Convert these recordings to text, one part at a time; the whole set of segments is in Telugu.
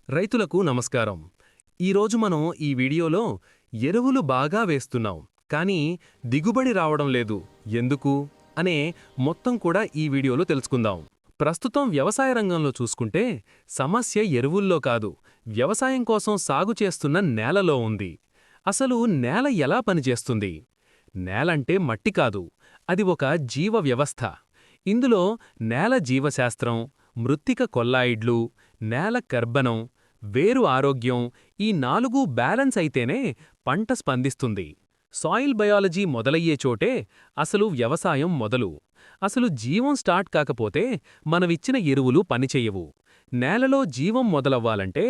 రైతులకు నమస్కారం. ఈరోజు మనం ఈ వీడియోలో ఎరువులు బాగా వేస్తున్నాం, కానీ దిగుబడి రావడం లేదు ఎందుకు అనే మొత్తం కూడా ఈ వీడియోలో తెలుసుకుందాం. ప్రస్తుతం వ్యవసాయ రంగంలో చూసుకుంటే సమస్య ఎరువుల్లో కాదు, వ్యవసాయం కోసం సాగు చేస్తున్న నేలలో ఉంది. అసలు నేల ఎలా పనిచేస్తుంది? నేలంటే మట్టి కాదు, అది ఒక జీవ వ్యవస్థ. ఇందులో నేల జీవశాస్త్రం, మృత్తిక కొల్లాయిడ్లు, నేల కర్బనం, వేరు ఆరోగ్యం ఈ 4 బ్యాలెన్స్ అయితేనే పంట స్పందిస్తుంది. సాయిల్ బయాలజీ మొదలయ్యే చోటే అసలు వ్యవసాయం మొదలు. అసలు జీవం స్టార్ట్ కాకపోతే మనమిచ్చిన ఎరువులు పనిచెయ్యవు. నేలలో జీవం మొదలవ్వాలంటే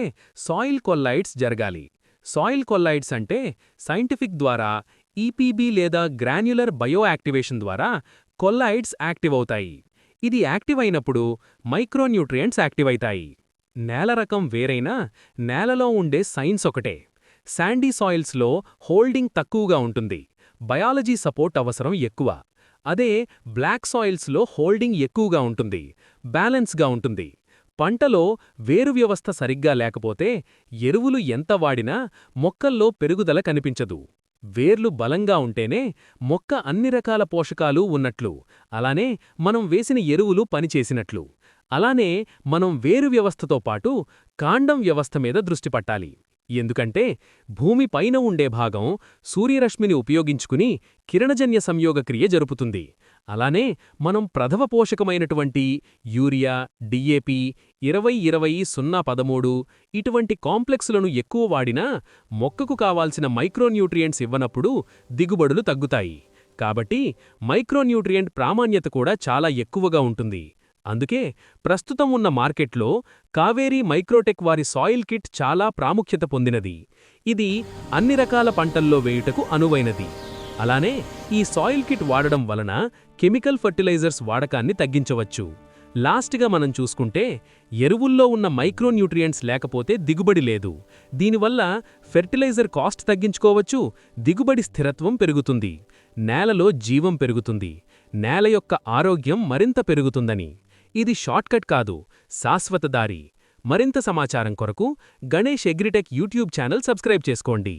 సాయిల్ కొల్లాయిడ్స్ జరగాలి. సాయిల్ కొల్లాయిడ్స్ అంటే సైంటిఫిక్ ద్వారా ఈపీబీ లేదా గ్రాన్యులర్ బయోయాక్టివేషన్ ద్వారా కొల్లాయిడ్స్ యాక్టివ్ అవుతాయి. ఇది యాక్టివ్ అయినప్పుడు మైక్రోన్యూట్రియంట్స్ యాక్టివ్ అవుతాయి. నేల రకం వేరైనా నేలలో ఉండే సైన్స్ ఒకటే. శాండీ సాయిల్స్లో హోల్డింగ్ తక్కువగా ఉంటుంది, బయాలజీ సపోర్ట్ అవసరం ఎక్కువ. అదే బ్లాక్ సాయిల్స్లో హోల్డింగ్ ఎక్కువగా ఉంటుంది, బ్యాలెన్స్గా ఉంటుంది. పంటలో వేరు వ్యవస్థ సరిగ్గా లేకపోతే ఎరువులు ఎంత వాడినా మొక్కల్లో పెరుగుదల కనిపించదు. వేర్లు బలంగా ఉంటేనే మొక్క అన్ని రకాల పోషకాలు ఉన్నట్లు, అలానే మనం వేసిన ఎరువులు పనిచేసినట్లు. అలానే మనం వేరు వ్యవస్థతో పాటు కాండం వ్యవస్థ మీద దృష్టి పట్టాలి. ఎందుకంటే భూమి పైన ఉండే భాగం సూర్యరశ్మిని ఉపయోగించుకుని కిరణజన్య సంయోగక్రియ జరుపుతుంది. అలానే మనం ప్రథమ పోషకమైనటువంటి యూరియా, డిఏపి, 20-20-0-13 ఇటువంటి కాంప్లెక్సులను ఎక్కువ వాడినా మొక్కకు కావాల్సిన మైక్రోన్యూట్రియంట్స్ ఇవ్వనప్పుడు దిగుబడులు తగ్గుతాయి. కాబట్టి మైక్రోన్యూట్రియంట్ ప్రామాణ్యత కూడా చాలా ఎక్కువగా ఉంటుంది. అందుకే ప్రస్తుతం ఉన్న మార్కెట్లో కావేరీ మైక్రోటెక్ వారి సాయిల్ కిట్ చాలా ప్రాముఖ్యత పొందినది. ఇది అన్ని రకాల పంటల్లో వేయుటకు అనువైనది. అలానే ఈ సాయిల్ కిట్ వాడడం వలన కెమికల్ ఫర్టిలైజర్స్ వాడకాన్ని తగ్గించవచ్చు. లాస్ట్గా మనం చూసుకుంటే ఎరువుల్లో ఉన్న మైక్రోన్యూట్రియంట్స్ లేకపోతే దిగుబడి లేదు. దీనివల్ల ఫెర్టిలైజర్ కాస్ట్ తగ్గించుకోవచ్చు, దిగుబడి స్థిరత్వం పెరుగుతుంది, నేలలో జీవం పెరుగుతుంది, నేల యొక్క ఆరోగ్యం మరింత పెరుగుతుందని. ఇది షార్ట్కట్ కాదు, శాశ్వత దారి. మరింత సమాచారం కొరకు Ganesh agritech YouTube channel subscribe చేసుకోండి.